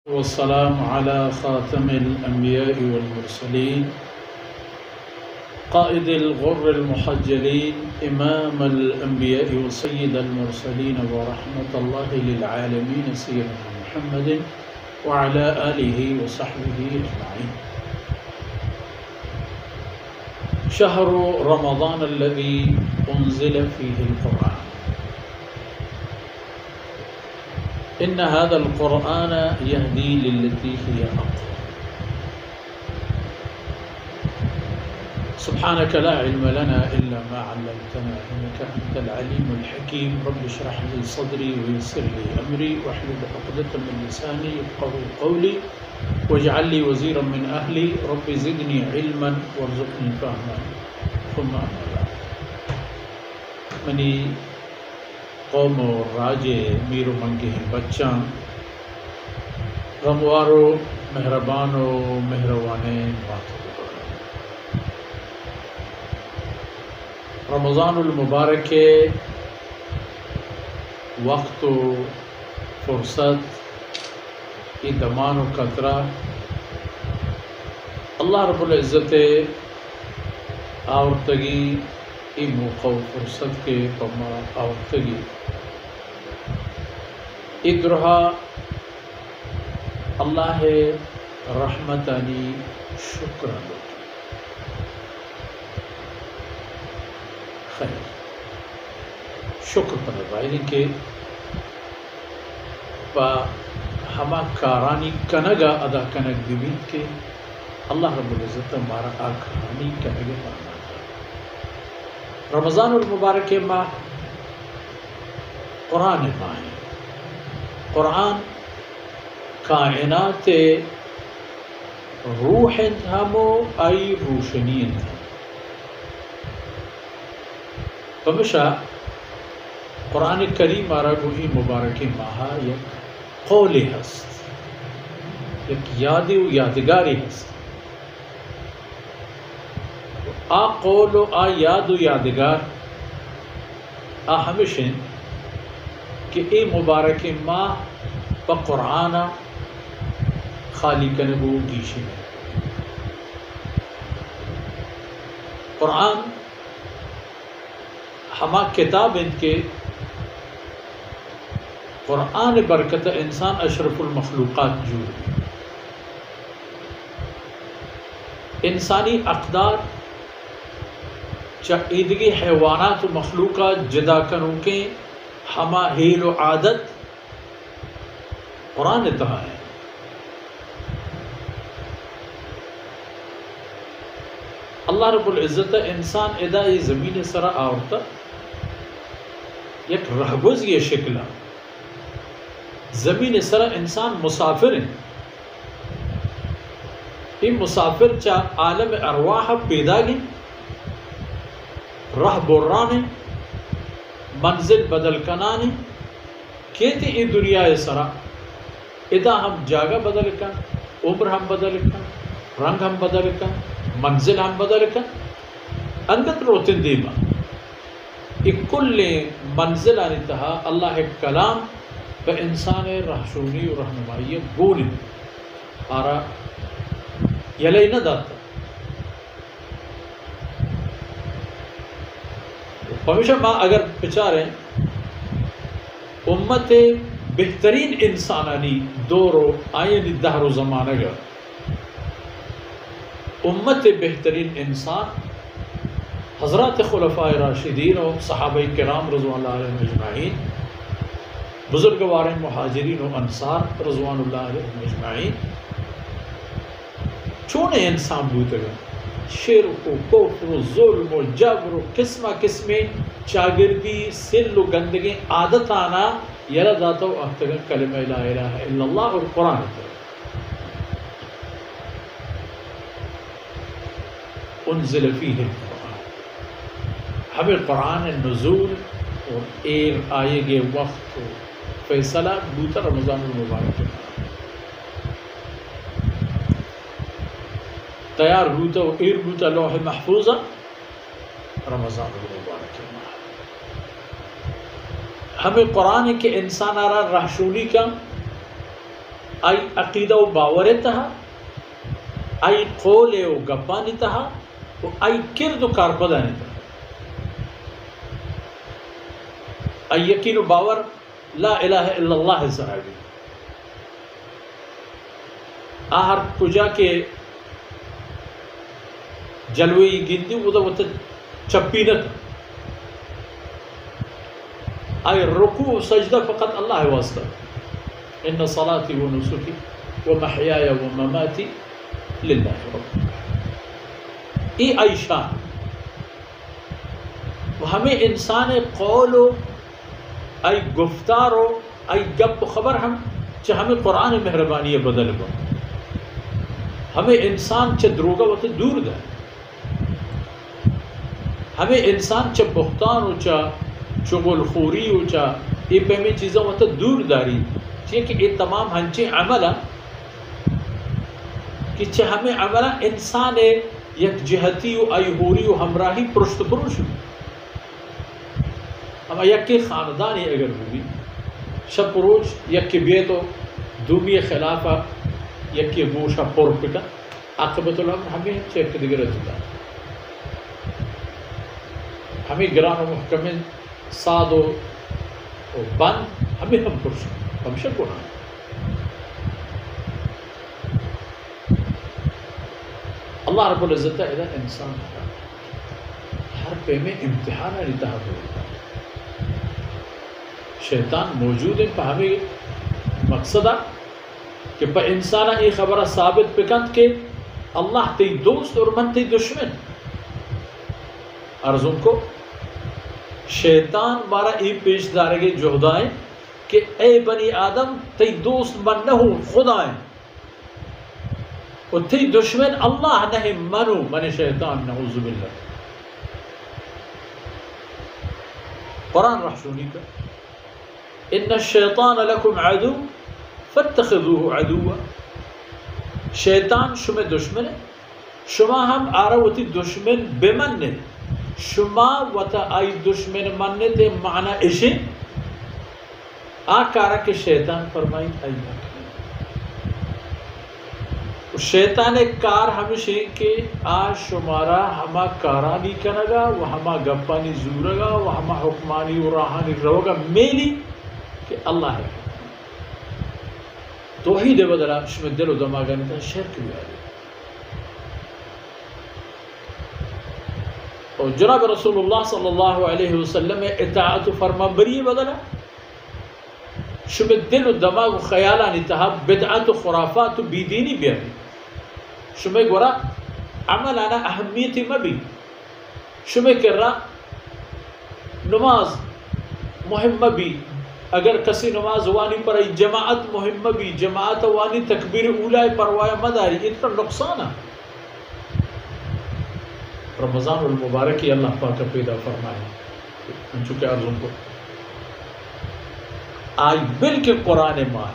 والسلام على خاتم الأنبياء والمرسلين قائد الغر المحجلين إمام الأنبياء وسيد المرسلين ورحمة الله للعالمين سيدنا محمد وعلى آله وصحبه أجمعين. شهر رمضان الذي أنزل فيه القرآن. إن هذا القرآن يهدي للتي هي أقوم. سبحانك لا علم لنا إلا ما علمتنا إنك أنت العليم الحكيم. رب اشرح لي صدري ويسر لي أمري واحلل عقدة من لساني يفقهوا قولي واجعل لي وزيرا من أهلي. رب زدني علما وارزقني فهما. ثم أما بعد. منی قوم و راج میر و منگے بچاں غموارو مہربانو مہروانے رمضان المبارک کے وقت و فرصت ای دمان و قطرہ اللہ رب العزت آورتگی ای موقع و فرصت کے پما آورتگی ادرہا اللہ رحمتانی شکر خیر شکر پر بھائی کہ با ہما کارانی کنگا ادا کنگ بیمید کے اللہ رب العزت ہمارا آکارانی کنگ مانا. رمضان المبارک ماہ قرآن ماہ ہے. قرآن کائنات روح ہمو آئی روشنی ہم ہمیشہ قرآن کریم آرہ گوہی مبارک ماہا یک قول ہست یک یادی و یادگاری ہست. آ قول و آ یاد و یادگار آ ہمیشہ کہ اے مبارک ماہ پا قرآن خالی کنگو گیشی میں. قرآن ہما کتاب ان کے قرآن برکت انسان اشرف المخلوقات جو انسانی اقدار چاہیدگی حیوانات و مخلوقات جدا کنوں کے ہما حیل و عادت قرآن تہا ہے. اللہ رب العزت انسان ادائی زمین سرا آورتا یک رہگوز یہ شکلہ زمین سرا انسان مسافر ہیں. یہ مسافر چاہ عالم ارواح پیدا گی راہ برانے منزل بدل کنانی کہتے ای دنیا سرا ادا ہم جاگہ بدل کن عمر ہم بدل کن رنگ ہم بدل کن منزل ہم بدل کن انگت روتن دیما کل منزل انتہا اللہ کلام پہ انسان رہشونی و رہنمائی گولی آرہ یلی نہ داتا. ہمیشہ ماں اگر بچاریں امت بہترین انسانانی دور و آئین دہر و زمانہ گا امت بہترین انسان حضرات خلفاء راشدین و صحابہ کرام رضوان اللہ علیہ اجمعین بزرگوار مہاجرین و انصار رضوان اللہ علیہ اجمعین چونے انسان بوتے گا شرک و کفر و ظلم و جبر و قسمہ قسمیں چاگردی سل و گندگی عادت آنا یلا ذاتا و احتگا کلمہ لا الہ الا اللہ اور قرآن انزل فیہ القرآن. ہمیں قرآن نزول اور ایر آئے گے وقت و فیصلہ بوتا رمضان المبارک تیار ہوتا و ایر ہوتا لوح محفوظہ رمضان المبارک ماہ. ہمیں قرآن کے انسان آرہ رہشونی کا ای عقیدہ و باور تہا، ای قول و گپانی تہا، و ای کرد و کارپدانی تہا. ای یقین و باور لا الہ الا اللہ سراغی آہر کجا کے جلوی گندی وہ تو چپینت. ای رکوع و سجدہ فقط اللہ واسطہ. ان صلاتی و نسکی و محیای و مماتی للہ رب. ای شان. ہمیں انسان قول و ای گفتار و ای گپ و خبر ہم چاہے ہمیں قرآن مہربانی بدل با. ہمیں انسان چھ دروگا و دور دا. ہمیں انسان چھ بہتان و چھ چغل خوری و چھ یہ پہمی چیزوں و دور داری چاہیے کہ یہ تمام ہنچے عملہ کہ چھ ہمیں عملہ انسان یک جہتی و ایہوری و ہمراہی پرشت پروش. اما یکی خاندانی اگر ہوئی شب پروش یکی بیتو دومی خلافہ یکی گوشہ پر پکا عاقبت الامر ہمیں چیک دیگر جدا. ہمیں گران و محکمین ساد و بند ہمیں ہم پرش ہم شب ہونا. اللہ رب العزت ہے انسان ہر پہ میں امتحان رہتا ہے. شیطان موجود ہے پہ ہمیں مقصد ہے کہ پہ انسانہ یہ خبرہ ثابت پکند کہ اللہ تی دوست اور من تی دشمن. ارزم کو شیطان بارہ ای پیش دارگے جہدائیں کہ اے بنی آدم تی دوست من نہ ہوں خدائیں اور تی دشمن اللہ نہیں منو من شیطان نعوذ باللہ. قرآن رحشونی کا ان الشیطان لکم عدو فاتخذوه عدوا. شیطان شما دشمن ہے شما ہم آروتی دشمن بمنن شما وتا آئی دشمن مننے تے معنی اشے آکارا کے شیطان فرمائی آئی شیطان کار ہمیشہ کہ آج شمارا ہما کارانی کنگا و ہما گپانی زورگا و ہما حکمانی و راہانی روگا میلی کہ اللہ ہے توحید بدلا شما دل و دماغا نہیں تھا شرک بھی آئی. اور جناب رسول اللہ صلی اللہ علیہ وسلم اطاعت فرما بری بدلا شما دل و دماغ و خیالا نہیں تھا بدعت و خرافات و بیدینی بھی آئی. شما گورا عمل آنا اہمیتی مبی شما کر رہا نماز مهم بھی اگر کسی نماز وانی پر ای جماعت مهم بھی جماعت وانی تکبیر اولائی پروایا مداری اتنا نقصان ہے. رمضان المبارکی اللہ پاک پیدا فرمائے چونکہ ارزم کو آئی بلکہ قرآن ماہ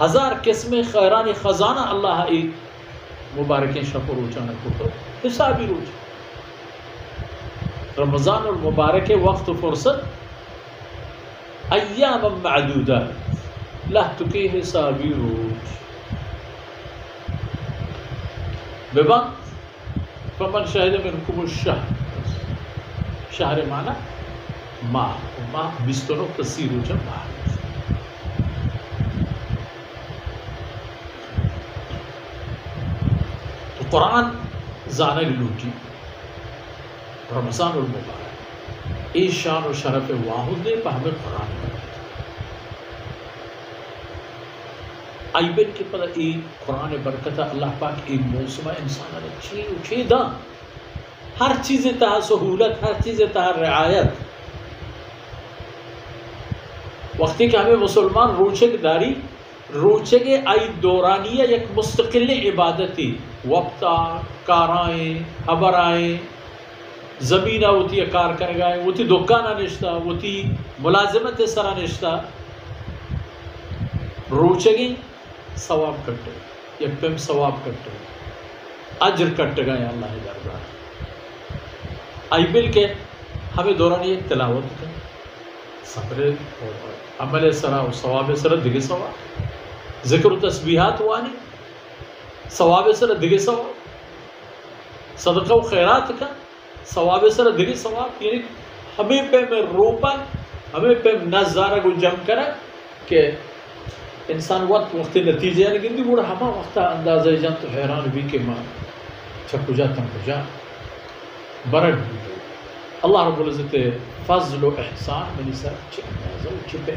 1000 قسم خیران خزانہ اللہ ای مبارکیں شکر روچانا کتو حسابی روچ. رمضان المبارک وقت فرصت ایام معدودات لہتو کی حسابی روچ ببن فمن شاہد منکم الشہر شہر معنی ماہ 29 تصیر روچا ماہ. تو قرآن زانہ لوٹی رمضان المبارک ای شان و شرف واحد دے پہ ہمیں قرآن کرتا آئی بین کے پتہ ای قرآن برکتہ اللہ پاک ای موسمہ انسان اچھی دا ہر چیز تہا سہولت ہر چیز تہا رعایت. وقتی کہ ہمیں مسلمان روچک داری روچک آئی دورانیہ یک مستقل عبادتی وقتا کارائیں حبرائیں زمینہ ہوتی کار کر گئے وہ تھی دکانہ نشتہ وہ تھی ملازمت سرا نشتہ روچگی ثواب کٹے یک پیم ثواب کٹے اجر کٹ گئے اللہ دربار. آئی بل کے ہمیں دورانی ایک تلاوت کریں صبر اور عمل سرا و ثواب سرا دیگے ثواب ذکر و تسبیحات وانی ثواب سره دغه ثواب صدقہ و خیرات کا ثواب سره دغه ثواب یعنی ہمیں پہ میں روپا ہمیں پہ نظارہ کو جم کرا کہ انسان وقت نتیجے گندی بوڑا ہما وقتا اندازہ جان تو حیران بھی کہ ماں چھپو جا تم کو جا برد بھی اللہ رب العزت فضل و احسان منی سر چھ اندازہ و چھپے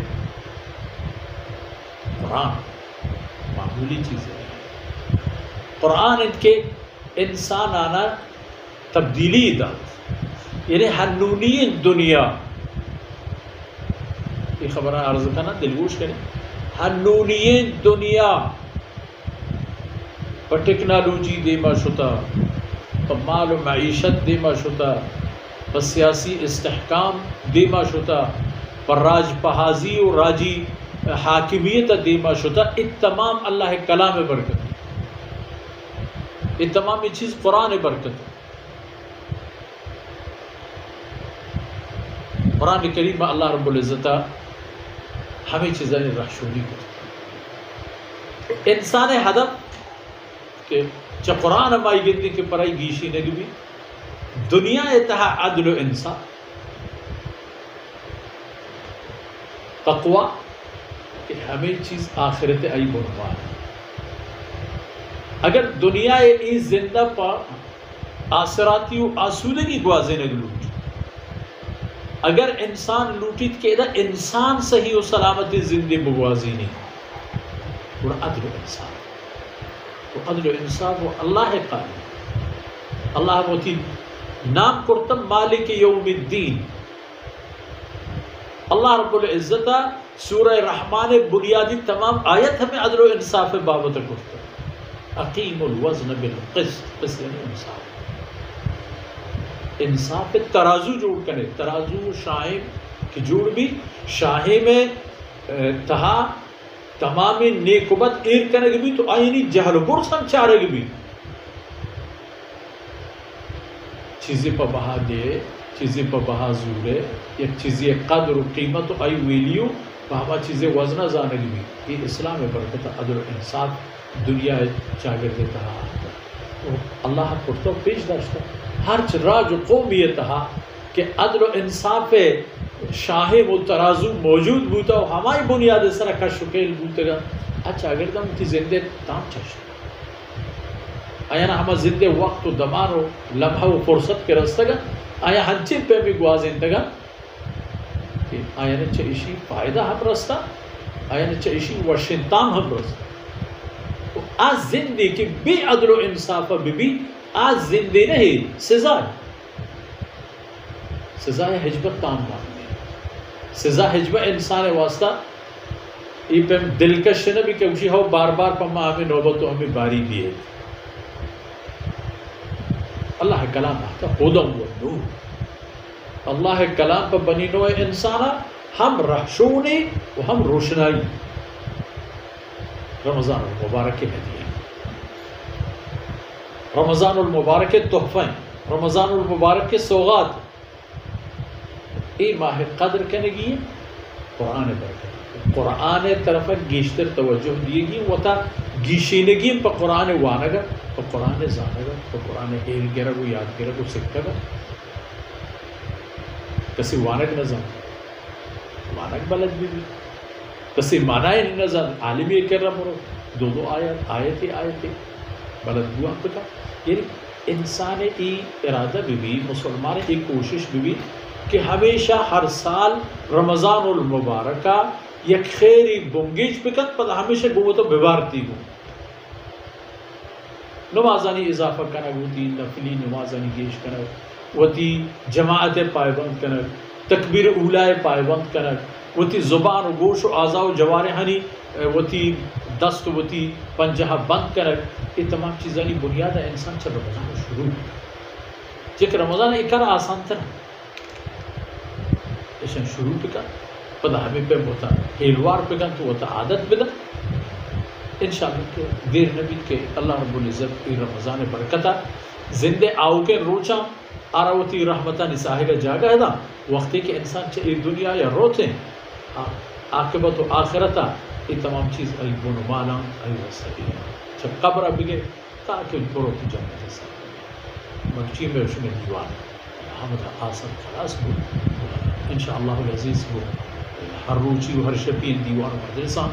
قرآن معمولی چیز ہے قرآن ان کے انسان آنا تبدیلی دا یعنی حنونی دنیا یہ خبران عرض کرنا دلگوش کریں حنونی دنیا پر ٹیکنالوجی دیما شتا پر مال و معیشت دیما شتا پر سیاسی استحکام دیما شتا پر راج پہازی و راجی حاکمیت دیما شتا یہ تمام اللہ کلام برکت یہ تمام یہ چیز قرآن برکت قرآن کریم اللہ رب العزت ہمیں چیزیں رہشونی کرتے انسان ہدف کہ چا قرآن ہمائی گندی کے پرائی گیشی نگی بھی دنیا اتہا عدل و انصاف تقوی کہ ہمیں چیز آخرت آئی بنوان اگر دنیا ای زندہ پا آسراتی و آسودگی گوازے نگلوٹ اگر انسان لوٹیت کہ ادھا انسان صحیح و سلامتی زندگی بگوازی نہیں وہ عدل و انصاف وہ عدل و انصاف وہ اللہ قائم اللہ موتی نام کرتم مالک یوم الدین اللہ رب العزت سورہ رحمان بنیادی تمام آیت ہمیں عدل و انصاف بابت کرتا اقیم الوزن بالقسط قسط یعنی انصاف انصاف ترازو جوڑ کرے ترازو شاہم کی جوڑ بھی شاہی میں تہا تمام نیکبت ایر کرنے گی بھی تو آئینی جہل برس ہم چارے گی بھی چیزیں پا بہا دے چیزیں پا بہا زورے یک چیزیں قدر و قیمت و آئی ویلیو ہما چیزیں وزنہ زانے گی بھی یہ اسلام برکت عدل و انصاف دنیا چاگر دیتا ہے اللہ پرتو پیش داشتا ہر راج و قومیتہا کہ عدل و انصاف شاہ و ترازو موجود بوتا و ہمائی بنیاد سرہ کا شکیل بوتا گا اچھا اگر دم تی زندے تام چشتا آیا نا ہما زندے وقت و دمان و لمحہ و فرصت کے رستا گا آیا ہنچن پہ بھی گوازن دگا آیا نا چاہیشی فائدہ ہم رستا آیا نا چاہیشی وشنتام ہم رستا آج زندے کی بے عدل و انصاف بھی آج زندے نہیں سزا سزا حجبت تام ماننے سزا حجبہ انسان واسطہ یہ پہ دلکش نبی کہ اسی ہو بار بار پما ہمیں نوبتوں ہمیں باری دیئے اللہ کلام آتا خودم و نور اللہ کلام پر بنی نوع انسانا ہم رہشونی و ہم روشنائی رمضان المبارک میں دیا رمضان المبارک تحفیں رمضان المبارک کے سوغات ای ماہ قدر کنگی قرآن برکت قرآن طرف گیشتر توجہ دیے گی وطا گیشینگی پا قرآن وانگا پا قرآن زانگا پا قرآن ہیل گرہ کو یاد گرہ کو سکتا گا کسی وانگ نظام وانگ بلد بھی کسی معنی نظام عالمی کر رہا مرو دو آیتی بلد ہوا پکا یعنی انسان ای ارادہ بھی مسلمان ای کوشش بھی کہ ہمیشہ ہر سال رمضان المبارکہ یک خیری بنگیج پکت پر ہمیشہ گوتو بیوارتی گو نمازانی اضافہ کرنا ہوتی نفلی نمازانی گیش کرنا ہوتی جماعت پائبند کرنا تکبیر اولائے پائبند کرنا ہوتی زبان و گوش و اعضاء و جوارحانی ہوتی دست ہوتی پنجہ بند کرنا یہ تمام چیزانی بنیاد ہے انسان چل رمضان شروع جیکہ رمضان ایک کار آسان تر ایسا شروع پکا پدا ہمیں پہ ہوتا ہیلوار پکا تو ہوتا عادت بدا انشاءاللہ کہ دیر نبی کے اللہ رب العزت رمضان برکتا زندے آو کے روچا آراوتی رحمتہ نساہی کا جاگہ ہے دا وقتی کہ انسان چاہیے دنیا یا روتے عاقبت و آخرتا یہ تمام چیز ای بونو مالا ای وسطی چھ قبر بگے تاکہ برو کی جنت ساتھ مکچی میں اس میں دیوان حمد آسان خلاص بو انشاءاللہ العزیز بو ہر روچی و ہر شبین دیوان مدرسہ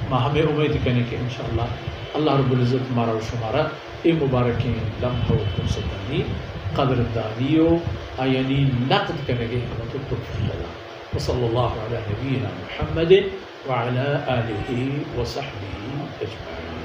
ما ہمیں امید کرنے کہ انشاءاللہ اللہ رب العزت مارا و شمارا اے مبارکیں لمحہ و فرصتانی قدر دانیو آیانی نقد کرنے گے حمد و توفیق اللہ وصلی اللہ علی نبینا محمد وعلى آله وصحبه أجمعين.